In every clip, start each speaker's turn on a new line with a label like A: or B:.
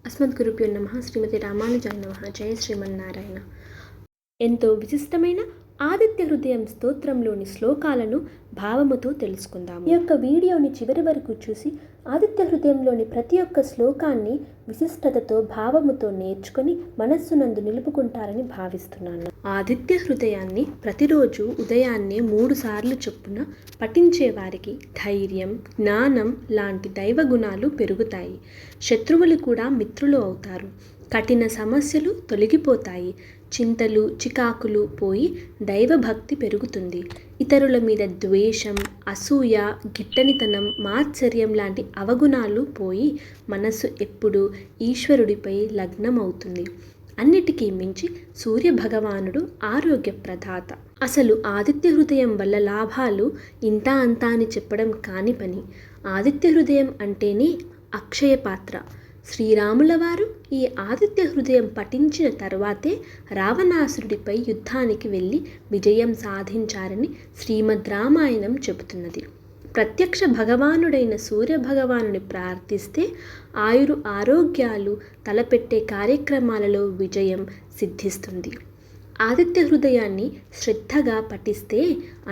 A: అస్మద్గురుభ్యో నమః. శ్రీమతి రామానుజాయ నమః. జయ శ్రీమన్నారాయణ. ఎంతో విశిష్టమైన ఆదిత్య హృదయం స్తోత్రంలోని శ్లోకాలను భావముతో తెలుసుకుందాము. ఈ యొక్క వీడియోని చివరి వరకు చూసి ఆదిత్య హృదయంలోని ప్రతి ఒక్క శ్లోకాన్ని విశిష్టతతో భావముతో నేర్చుకొని మనస్సునందు నిలుపుకుంటారని భావిస్తున్నాను. ఆదిత్య హృదయాన్ని ప్రతిరోజు ఉదయాన్నే 3 సార్లు చొప్పున పఠించే వారికి ధైర్యం, జ్ఞానం లాంటి దైవ గుణాలు పెరుగుతాయి. శత్రువులు కూడా మిత్రులు అవుతారు. కఠిన సమస్యలు తొలగిపోతాయి. చింతలు, చికాకులు పోయి దైవభక్తి పెరుగుతుంది. ఇతరుల మీద ద్వేషం, అసూయ, గిట్టనితనం, మాత్సర్యం లాంటి అవగుణాలు పోయి మనస్సు ఎప్పుడూ ఈశ్వరుడిపై లగ్నమవుతుంది. అన్నిటికీ మించి సూర్య భగవానుడు ఆరోగ్య ప్రదాత. అసలు ఆదిత్య హృదయం వల్ల లాభాలు ఇంతా అంతా అని చెప్పడం కాని పని. ఆదిత్య హృదయం అంటేనే అక్షయ పాత్ర. శ్రీరాముల వారు ఈ ఆదిత్య హృదయం పఠించిన తర్వాతే రావణాసురుడిపై యుద్ధానికి వెళ్ళి విజయం సాధించారని శ్రీమద్ రామాయణం చెబుతున్నది. ప్రత్యక్ష భగవానుడైన సూర్య భగవానుని ప్రార్థిస్తే ఆరోగ్యాలు, తలపెట్టే కార్యక్రమాలలో విజయం సిద్ధిస్తుంది. ఆదిత్య హృదయాన్ని శ్రద్ధగా పఠిస్తే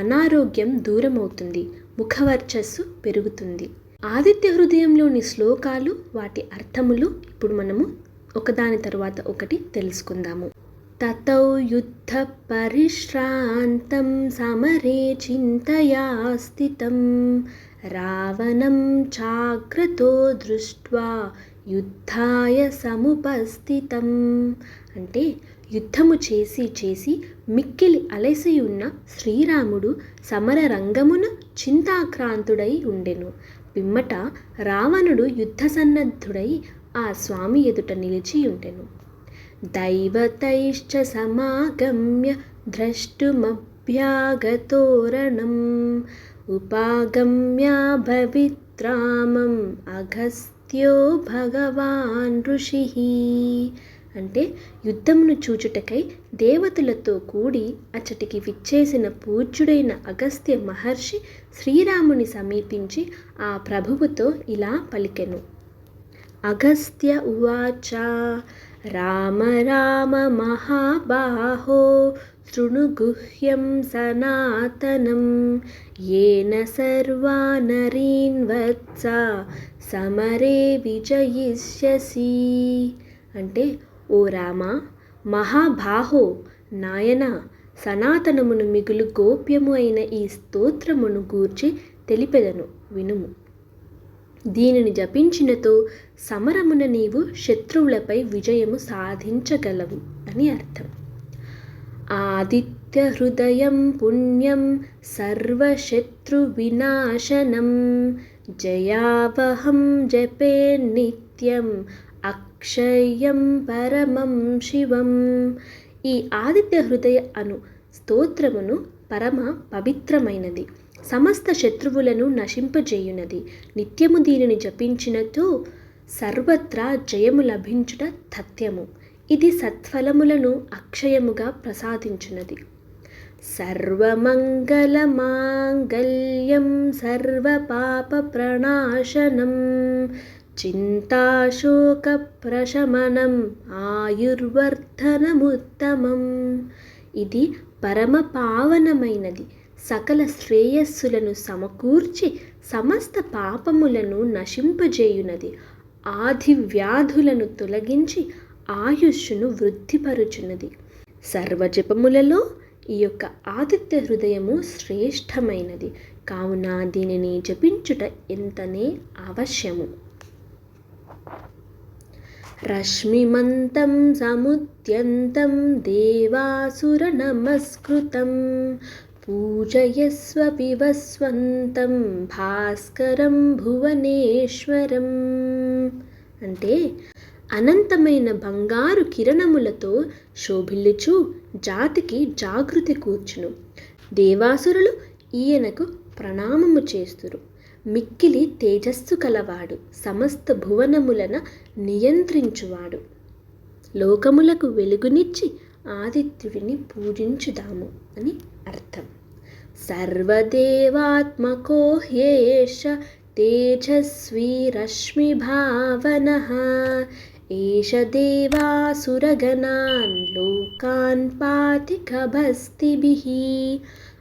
A: అనారోగ్యం దూరమవుతుంది, ముఖవర్చస్సు పెరుగుతుంది. ఆదిత్య హృదయంలోని శ్లోకాలు, వాటి అర్థములు ఇప్పుడు మనము ఒకదాని తరువాత ఒకటి తెలుసుకుందాము. తతౌ యుద్ధ పరిశ్రాంతం సమరే చింతయా స్థితం రావణం చాగ్రతో దృష్ట్వా యుద్ధాయ సముపస్థితం. అంటే యుద్ధము చేసి మిక్కిలి అలసి ఉన్న శ్రీరాముడు సమర రంగమున చింతాక్రాంతుడై ఉండెను. పిమ్మట రావణుడు యుద్ధ సన్నద్ధుడై ఆ స్వామి ఎదుట నిలిచి ఉండెను. దైవతైశ్చ సమాగమ్య ద్రష్టుమభ్యాగతోరణం ఉపాగమ్య భవిత్రామం అగస్త్యో భగవాన్ ఋషిః. అంటే యుద్ధమును చూచుటకై దేవతలతో కూడి అచ్చటికి విచ్చేసిన పూజ్యుడైన అగస్త్య మహర్షి శ్రీరాముని సమీపించి ఆ ప్రభువుతో ఇలా పలికెను. అగస్త్య ఉవాచ రామ రామ మహాబాహో శృణు గుహ్యం సనాతనం ఏన సర్వా నరీన్ వత్స సమరే విజయిష్యసి. అంటే ఓ రామ, మహాబాహో, నాయన, సనాతనమును మిగులు గోప్యము అయిన ఈ స్తోత్రమును గూర్చి తెలిపెదను, వినుము. దీనిని జపించినతో సమరమున నీవు శత్రువులపై విజయము సాధించగలవు అని అర్థం. ఆదిత్య హృదయం పుణ్యం సర్వశత్రు వినాశనం జయావహం జపే నిత్యం అక్షయం పరమం శివం. ఈ ఆదిత్య హృదయ అను స్తోత్రమును పరమ పవిత్రమైనది, సమస్త శత్రువులను నశింపజేయునది. నిత్యము దీనిని జపించినతో సర్వత్రా జయము లభించుట తథ్యము. ఇది సత్ఫలములను అక్షయముగా ప్రసాదించున్నది. సర్వమంగళ మాంగళ్యం సర్వపాప ప్రణాశనం చింతాశోక ప్రశమనం ఆయుర్వర్ధనముత్తమం. ఇది పరమ పావనమైనది, సకల శ్రేయస్సులను సమకూర్చి సమస్త పాపములను నశింపజేయునది, ఆది వ్యాధులను తొలగించి ఆయుష్ను వృద్ధిపరుచున్నది. సర్వజపములలో ఈ యొక్క ఆదిత్య హృదయము శ్రేష్టమైనది కావున దీనిని జపించుట ఎంతనే అవశ్యము. రశ్మిమంతం సముద్యంతం దేవాసుర నమస్కృతం పూజయస్వ వివస్వంతం భాస్కరం భువనేశ్వరం. అంటే అనంతమైన బంగారు కిరణములతో శోభిల్లుచు జాతికి జాగృతి కూర్చును. దేవాసురులు ఈయనకు ప్రణామము చేస్తురు. మిక్కిలి తేజస్సు కలవాడు, సమస్త భువనములను నియంత్రించువాడు. లోకములకు వెలుగునిచ్చి ఆదిత్యుడిని పూజించుదాము అని అర్థం. సర్వదేవాత్మకో హ్యేష తేజస్వీ రశ్మి భావనః ఏష దేవాసురగణాన్ లోకాన్ పాతి ఖభస్తిభిః.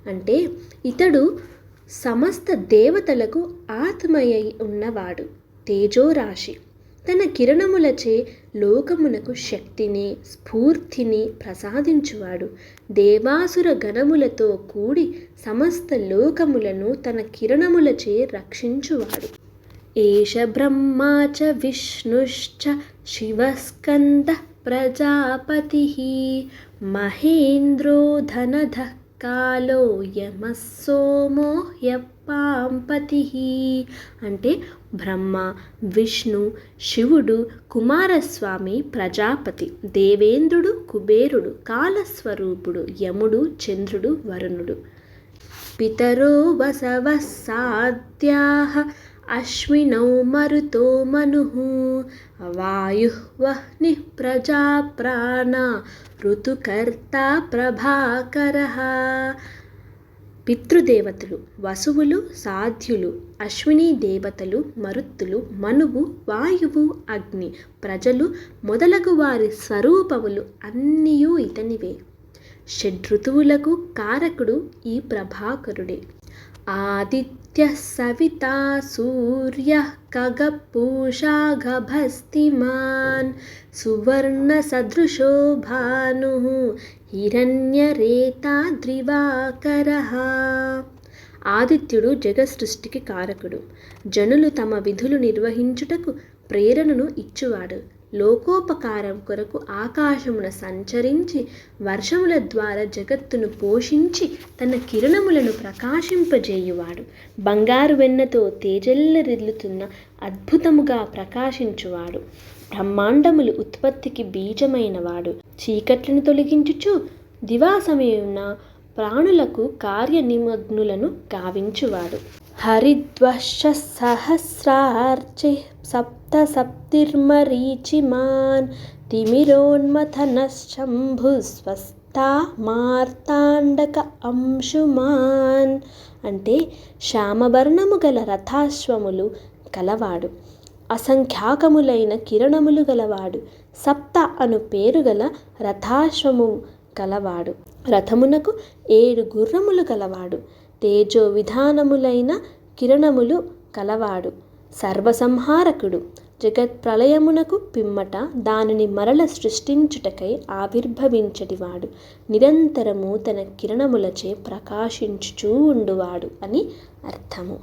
A: అంటే ఇతడు సమస్త దేవతలకు ఆత్మయై ఉన్నవాడు, తేజోరాశి. తన కిరణములచే లోకమునకు శక్తిని, స్ఫూర్తిని ప్రసాదించువాడు. దేవాసుర గణములతో కూడి సమస్త లోకములను తన కిరణములచే రక్షించువాడు. ఏష బ్రహ్మా చ విష్ణుశ్చ శివస్కందః ప్రజాపతిః మహేంద్రో ధనధః కాలో యమః సోమో హ్యపాంపతిః. అంటే బ్రహ్మ, విష్ణు, శివుడు, కుమారస్వామి, ప్రజాపతి, దేవేంద్రుడు, కుబేరుడు, కాలస్వరూపుడు, యముడు, చంద్రుడు, వరుణుడు. పితరో వసవః సాధ్యాః అశ్వినౌ మరుతో మనుః వాయుః వహ్నిః ప్రజాప్రాణ ఋతుకర్త ప్రభాకరః. పితృదేవతలు వసువులు, సాధ్యులు, అశ్విని దేవతలు, మరుత్తులు, మనువు, వాయువు, అగ్ని, ప్రజలు మొదలగు వారి స్వరూపములు అన్నీయూ ఇతనివే. షడ్ఋతువులకు కారకుడు ఈ ప్రభాకరుడే. ఆదిత్యః సవితా సూర్యః ఖగః పూషా గభస్తిమాన్ సువర్ణ సదృశో భానుః హిరణ్యరేతా ద్రివాకరః. ఆదిత్యుడు జగసృష్టికి కారకుడు. జనులు తమ విధులు నిర్వహించుటకు ప్రేరణను ఇచ్చువాడు. లోకోపకారం కొరకు ఆకాశమున సంచరించి వర్షముల ద్వారా జగత్తును పోషించి తన కిరణములను ప్రకాశింపజేయువాడు. బంగారు వెన్నతో తేజెల్లరిల్లుతున్న అద్భుతముగా ప్రకాశించువాడు. బ్రహ్మాండములు ఉత్పత్తికి బీజమైనవాడు. చీకట్లను తొలగించుచు దివా సమయమున ప్రాణులకు కార్యనిమగ్నులను గావించువాడు. హరిద్వశ్చ సహస్రార్చిః సప్త సప్తిర్మరీచిమాన్ తిమిరోన్మథనశ్శంభుః స్వస్థా మార్తాండక అంశుమాన్. అంటే శ్యామవర్ణము గల రథాశ్వములు కలవాడు, అసంఖ్యాకములైన కిరణములు గలవాడు, సప్త అను పేరు గల రథాశ్వము కలవాడు, రథమునకు 7 గుర్రములు గలవాడు, తేజో విధానములైన కిరణములు కలవాడు, సర్వసంహారకుడు. జగత్ ప్రళయమునకు పిమ్మట దానిని మరల సృష్టించుటకై ఆవిర్భవించటివాడు. నిరంతరము తన కిరణములచే ప్రకాశించుచూ ఉండువాడు అని అర్థము.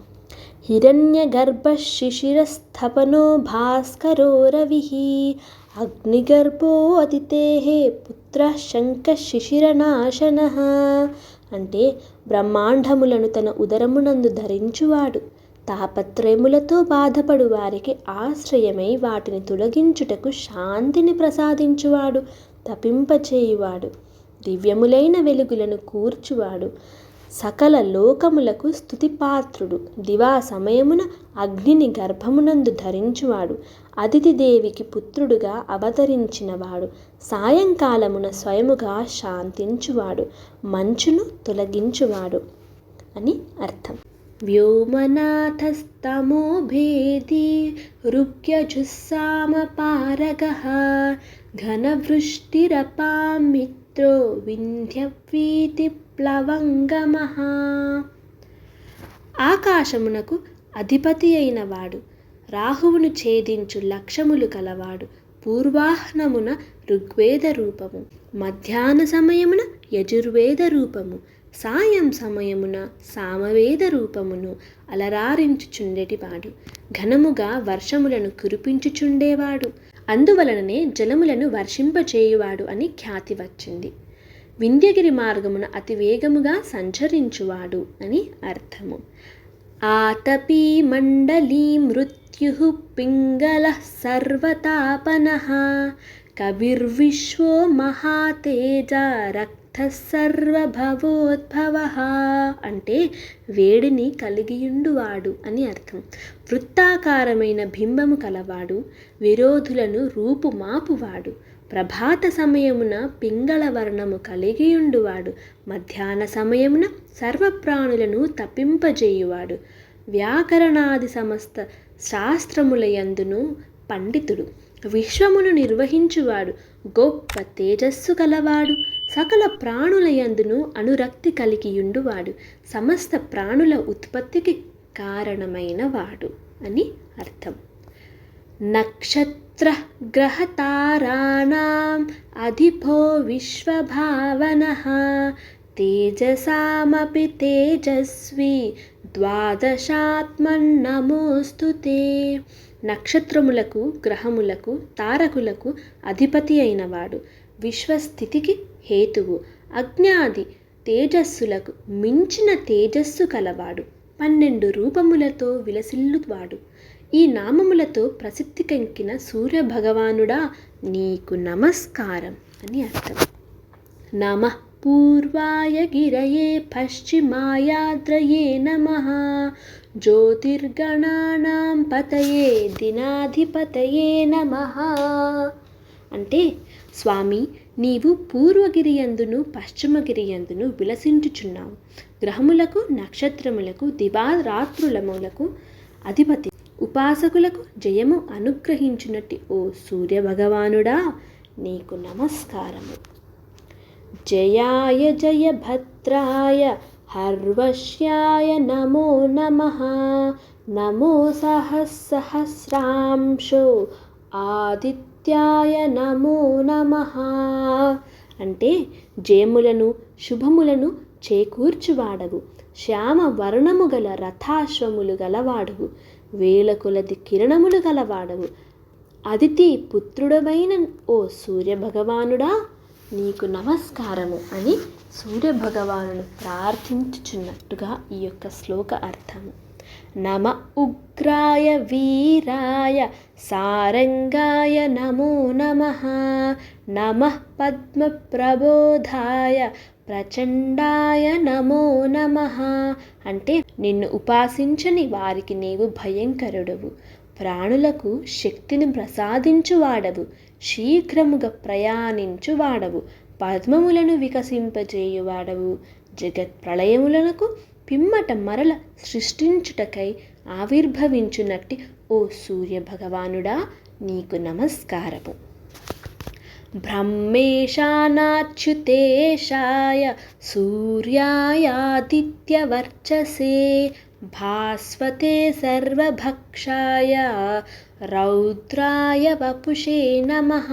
A: హిరణ్యగర్భ శిశిరస్థపనో భాస్కరో రవిః అగ్నిగర్భో అదితేః పుత్రః శంఖః శిశిరనాశనః. అంటే బ్రహ్మాండములను తన ఉదరమునందు ధరించువాడు. తాపత్రయములతో బాధపడు వారికి ఆశ్రయమై వాటిని తొలగించుటకు శాంతిని ప్రసాదించువాడు, తపింపచేయువాడు. దివ్యములైన వెలుగులను కూర్చువాడు. సకల లోకములకు స్తుతిపాత్రుడు. దివా సమయమున అగ్నిని గర్భమునందు ధరించువాడు. అదితిదేవికి పుత్రుడుగా అవతరించినవాడు. సాయంకాలమున స్వయముగా శాంతించువాడు, మంచును తొలగించువాడు అని అర్థం. వ్యోమనాథస్తమో భేది రుగ్యజుస్సామపారగః ఘనవృష్టిరపామిత్రో వింధ్యవీతి ప్లవంగమః. ఆకాశమునకు అధిపతి అయిన వాడు, రాహువును ఛేదించు లక్షములు కలవాడు. పూర్వాహ్నమున ఋగ్వేద రూపము, మధ్యాహ్న సమయమున యజుర్వేద రూపము, సాయం సమయమున సామవేద రూపమును అలరారించుచుండెటివాడు. ఘనముగా వర్షములను కురిపించుచుండేవాడు. అందువలననే జలములను వర్షింపచేయువాడు అని ఖ్యాతి వచ్చింది. వింధ్యగిరి మార్గమున అతి వేగముగా సంచరించువాడు అని అర్థము. ఆతపీ మండలీ మృత్యుః పింగళః సర్వతాపనః కవిర్విశ్వో మహాతేజ రక్తః సర్వభవోద్భవః. అంటే వేడిని కలిగియుండువాడు అని అర్థం. వృత్తాకారమైన బింబము కలవాడు, విరోధులను రూపుమాపువాడు. ప్రభాత సమయమున పింగళ వర్ణము కలిగియుండువాడు. మధ్యాహ్న సమయమున సర్వప్రాణులను తప్పింపజేయువాడు. వ్యాకరణాది సమస్త శాస్త్రములయందును పండితుడు. విశ్వమును నిర్వహించువాడు, గొప్ప తేజస్సు కలవాడు, సకల ప్రాణులయందును అనురక్తి కలిగియుండువాడు, సమస్త ప్రాణుల ఉత్పత్తికి కారణమైన వాడు అని అర్థం. నక్షత్ర గ్రహతారాణం అధిపో విశ్వభావనః తేజసామపి తేజస్వి ద్వాదశాత్మన్నమోస్తుతే. నక్షత్రములకు, గ్రహములకు, తారకులకు అధిపతి అయినవాడు, విశ్వస్థితికి హేతువు, అజ్ఞాది తేజస్సులకు మించిన తేజస్సు కలవాడు, 12 రూపములతో విలసిల్లువాడు. ఈ నామములతో ప్రసిద్ధికెక్కిన సూర్యభగవానుడా నీకు నమస్కారం అని అర్థం. నమః పూర్వాయ గిరయే పశ్చిమాయాద్రయే నమః జ్యోతిర్గణానాం పతయే దినాధిపతయే నమః. అంటే స్వామి, నీవు పూర్వగిరియందును పశ్చిమగిరియందును విలసించుచున్నావు. గ్రహములకు, నక్షత్రములకు, దివారాత్రులములకు అధిపతి, ఉపాసకులకు జయము అనుగ్రహించునట్టి ఓ సూర్యభగవానుడా నీకు నమస్కారము. జయాయ జయభద్రాయ హర్వశ్యాయ నమో నమః నమో సహస్రాంశో ఆదిత్యాయ నమో నమః. అంటే జయములను, శుభములను చేకూర్చువాడవు, శ్యామ వర్ణము గల రథాశ్వములు గలవాడవు, వేల కొలది కిరణములు గలవాడవు, అదితి పుత్రుడవైన ఓ సూర్యభగవానుడా నీకు నమస్కారము అని సూర్యభగవానుని ప్రార్థించుచున్నట్టుగా ఈ యొక్క శ్లోక అర్థము. నమ ఉగ్రాయ వీరాయ సారంగాయ నమో నమః నమః పద్మప్రబోధాయ ప్రచండాయ నమో నమః. అంటే నిన్ను ఉపాసించని వారికి నీవు భయంకరుడవు, ప్రాణులకు శక్తిని ప్రసాదించువాడవు, శీఘ్రముగా ప్రయాణించువాడవు, పద్మములను వికసింపజేయువాడవు, జగత్ ప్రళయములకు పిమ్మట మరల సృష్టించుటకై ఆవిర్భవించునట్టి ఓ సూర్యభగవానుడా నీకు నమస్కారము. బ్రహ్మేశానాచ్యుతేశాయ సూర్యాయాదిత్యవర్చసే భాస్వతే సర్వభక్షాయ రౌద్రాయ వపుషే నమః.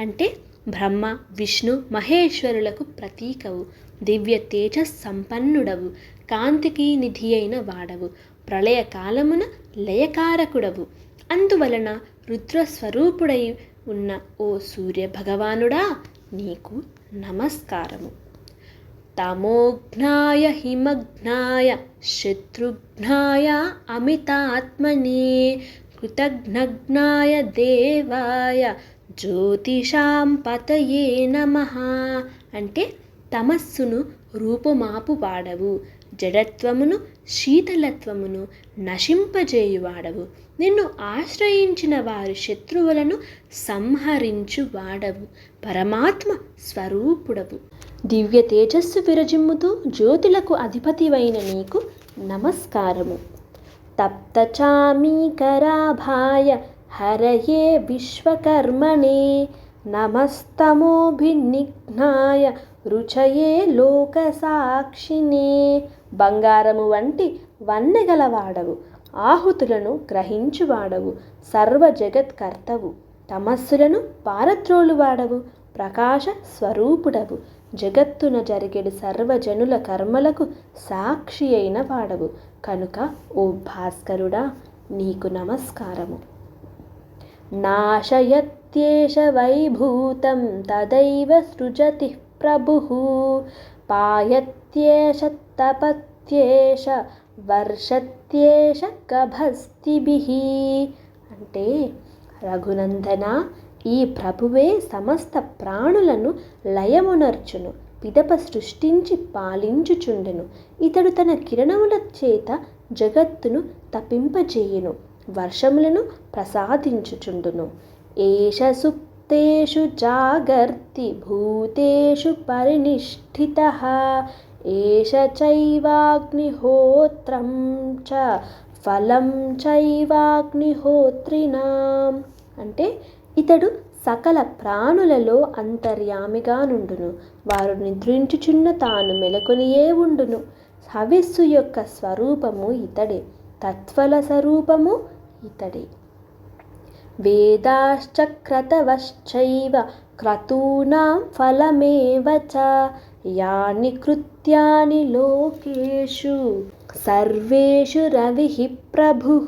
A: అంటే బ్రహ్మ, విష్ణు, మహేశ్వరులకు ప్రతీకవు, దివ్య తేజస్ సంపన్నుడవు, కాంతికి నిధి అయిన వాడవు, ప్రళయకాలమున లయకారకుడవు, అందువలన రుద్రస్వరూపుడై ఉన్న ఓ సూర్యభగవానుడా నీకు నమస్కారము. తమోఘ్నాయ హిమఘ్నాయ శత్రుఘ్నాయ అమితాత్మనే కృతఘ్నఘ్నాయ దేవాయ జ్యోతిషాం పతయే నమః. అంటే తమస్సును రూపుమాపు వాడవు, జడత్వమును శీతలత్వమును నశింపజేయువాడవు, నిన్ను ఆశ్రయించిన వారి శత్రువులను సంహరించు వాడవు, పరమాత్మ స్వరూపుడవు, దివ్య తేజస్సు విరజిమ్ముతూ జ్యోతులకు అధిపతివైన నీకు నమస్కారము. తప్తచామీకరాభాయ హరయే విశ్వకర్మణే నమస్తమోభినిఘ్నాయ రుచయే లోకసాక్షినే. బంగారము వంటి వన్నెగలవాడవు, ఆహుతులను గ్రహించువాడవు, సర్వ జగత్కర్తవు, తమస్సులను పారద్రోలువాడవు, ప్రకాశ స్వరూపుడవు, జగత్తున జరిగెడు సర్వజనుల కర్మలకు సాక్షి అయిన వాడవు కనుక ఓ భాస్కరుడా నీకు నమస్కారము. నాశయత్యేష వైభూతం తదైవ సృజతి ప్రభుః పాయత్యేష తపత్యేష వర్షత్యేష గభస్తిభిః. అంటే రఘునందన, ఈ ప్రభువే సమస్త ప్రాణులను లయమునర్చును, పిదప సృష్టించి పాలించుచుండెను. ఇతడు తన కిరణముల చేత జగత్తును తపింపజేయును, వర్షములను ప్రసాదించుచుండును. ఏష సుప్తేషు జాగర్తి భూతేషు పరినిష్ఠితః ఏష చైవాగ్నిహోత్రం చ ఫలం చైవాగ్నిహోత్రిణాం. అంటే ఇతడు సకల ప్రాణులలో అంతర్యామిగా నుండును. వారు నిద్రించుచున్న తాను మెలకొనియే ఉండును. హవిస్సు యొక్క స్వరూపము ఇతడే, తత్ఫల స్వరూపము ఇతడే. వేదాశ్చ క్రతవశ్చైవ క్రతూనాం ఫలమేవ చ యాని కృత్యాని లోకేషు సర్వేషు రవిః ప్రభుః.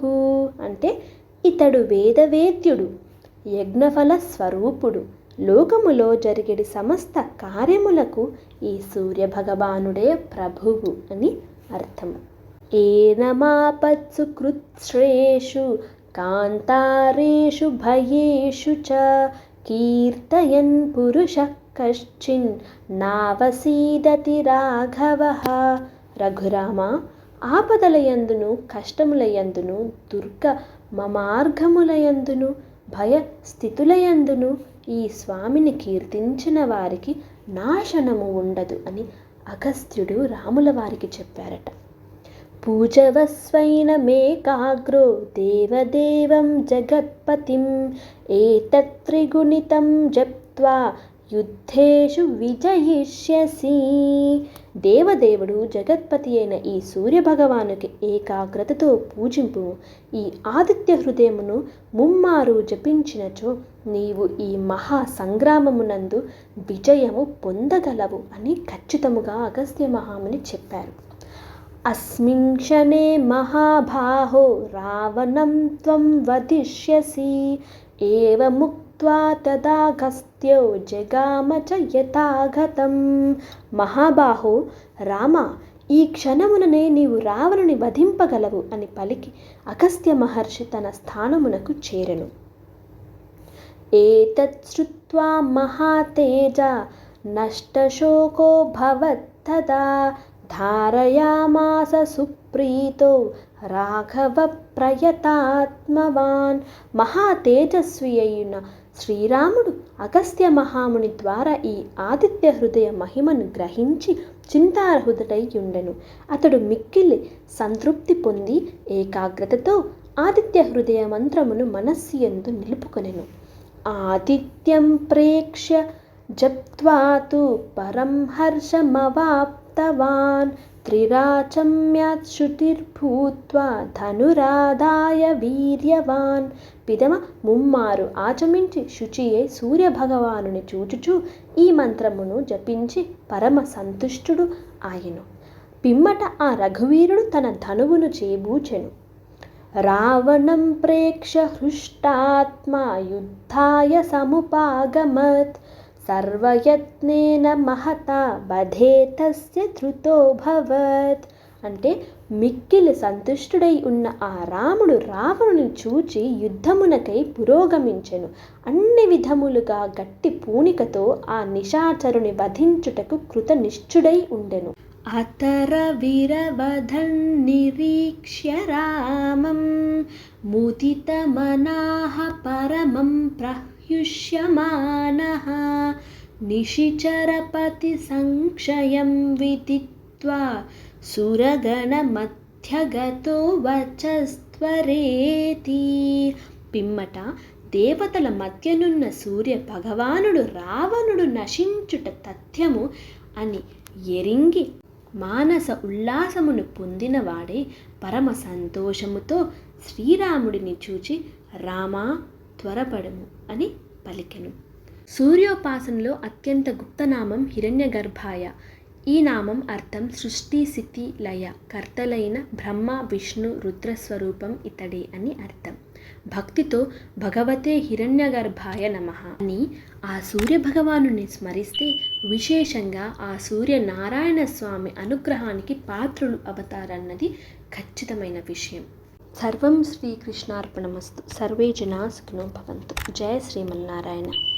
A: అంటే ఇతడు వేదవేద్యుడు, యజ్ఞఫల స్వరూపుడు, లోకములో జరిగేడి సమస్త కార్యములకు ఈ సూర్యభగవానుడే ప్రభువు అని అర్థం. ఏనమాపత్సు కృత్స్రేషు కాంతారేషు భయేషు చ కీర్తయన్ పురుషః కశ్చిన్ నావసీదతి రాఘవః. రఘురామ, ఆపదలయందును కష్టములయందును దుర్గ మమార్గములయందును భయస్థితులయందును ఈ స్వామిని కీర్తించిన వారికి నాశనము ఉండదు అని అగస్త్యుడు రాముల వారికి చెప్పారట. పూజవస్వైనమేకాగ్రో దేవదేవం జగత్పతిం ఏతత్త్రిగుణితం జప్త్వా యుద్ధేషు విజయిష్యసి. దేవదేవుడు జగత్పతి అయిన ఈ సూర్యభగవానుకి ఏకాగ్రతతో పూజింపు. ఈ ఆదిత్య హృదయమును ముమ్మారు జపించినచో నీవు ఈ మహా సంగ్రామమునందు విజయము పొందగలవు అని ఖచ్చితముగా అగస్త్య మహాముని చెప్పారు. అస్మిన్ క్షణే మహాబాహో రావణం త్వం వదిష్యసి ఏవముక్త్వా తదాగస్త్యో జగామ చ యథాగతం. మహాబాహో రామ, ఈ క్షణముననే నీవు రావణుని వధింపగలవు అని పలికి అగస్త్య మహర్షి తన స్థానమునకు చేరెను. ఏతత్ శ్రుత్వా మహాతేజ నష్టశోకో భవత్తదా ధారయామాస సుప్రీతో రాఘవ ప్రయతాత్మవాన్. మహాతేజస్వి అయిన శ్రీరాముడు అగస్త్య మహాముని ద్వారా ఈ ఆదిత్య హృదయ మహిమను గ్రహించి చింతారహుడై ఉండెను. అతడు మిక్కిలి సంతృప్తి పొంది ఏకాగ్రతతో ఆదిత్య హృదయ మంత్రమును మనస్సుయందు నిలుపుకొనెను. ఆదిత్యం ప్రేక్ష్య జప్త్వా తు పరం హర్షమవాప్తవాన్ త్రిరాచమ్యాత్ శృతిర్భూత్వా ధనురాదాయ వీర్యవాన్. పిదమ ముమ్మారు ఆచమించి శుచియే సూర్యభగవానుని చూచుచూ ఈ మంత్రమును జపించి పరమ సంతుష్టుడు ఆయను. పిమ్మట ఆ రఘువీరుడు తన ధనువును చేబూచెను. రావణం ప్రేక్ష హృష్టాత్మా యుద్ధాయ సముపాగమత్ సర్వయత్నేన మహతా బధేతస్య ధృతోభవత్. అంటే మిక్కిలి సంతుష్టుడై ఉన్న ఆ రాముడు రావణుని చూచి యుద్ధమునకై పురోగమించెను. అన్ని విధములుగా గట్టి పూనికతో ఆ నిశాచరుని వధించుటకు కృతనిశ్చుడై ఉండెను. అతర వీరవధన్ నిరీక్ష్య రామం ముదితమనాః పరమం ప్రహ్యుష్యమానః నిశిచరపతి సంక్షయం విదిత్వా సురగణమధ్యగతో వచస్త్వరేతి. పిమ్మట దేవతల మధ్యనున్న సూర్య భగవానుడు రావణుడు నశించుట తథ్యము అని ఎరింగి మానస ఉల్లాసమును పొందినవాడే పరమ సంతోషముతో శ్రీరాముడిని చూచి రామా త్వరపడము అని పలికెను. సూర్యోపాసనలో అత్యంత గుప్తనామం హిరణ్యగర్భాయ. ఈ నామం అర్థం సృష్టి స్థితి లయ కర్తలైన బ్రహ్మ విష్ణు రుద్రస్వరూపం ఇతడే అని అర్థం. భక్తితో భగవతే హిరణ్యగర్భాయ నమః అని ఆ సూర్యభగవానుని స్మరిస్తే విశేషంగా ఆ సూర్యనారాయణ స్వామి అనుగ్రహానికి పాత్రులు అవతారన్నది ఖచ్చితమైన విషయం. సర్వం శ్రీకృష్ణార్పణమస్తు. సర్వే జనా సుఖినో భవంతు. జయ శ్రీమన్నారాయణ.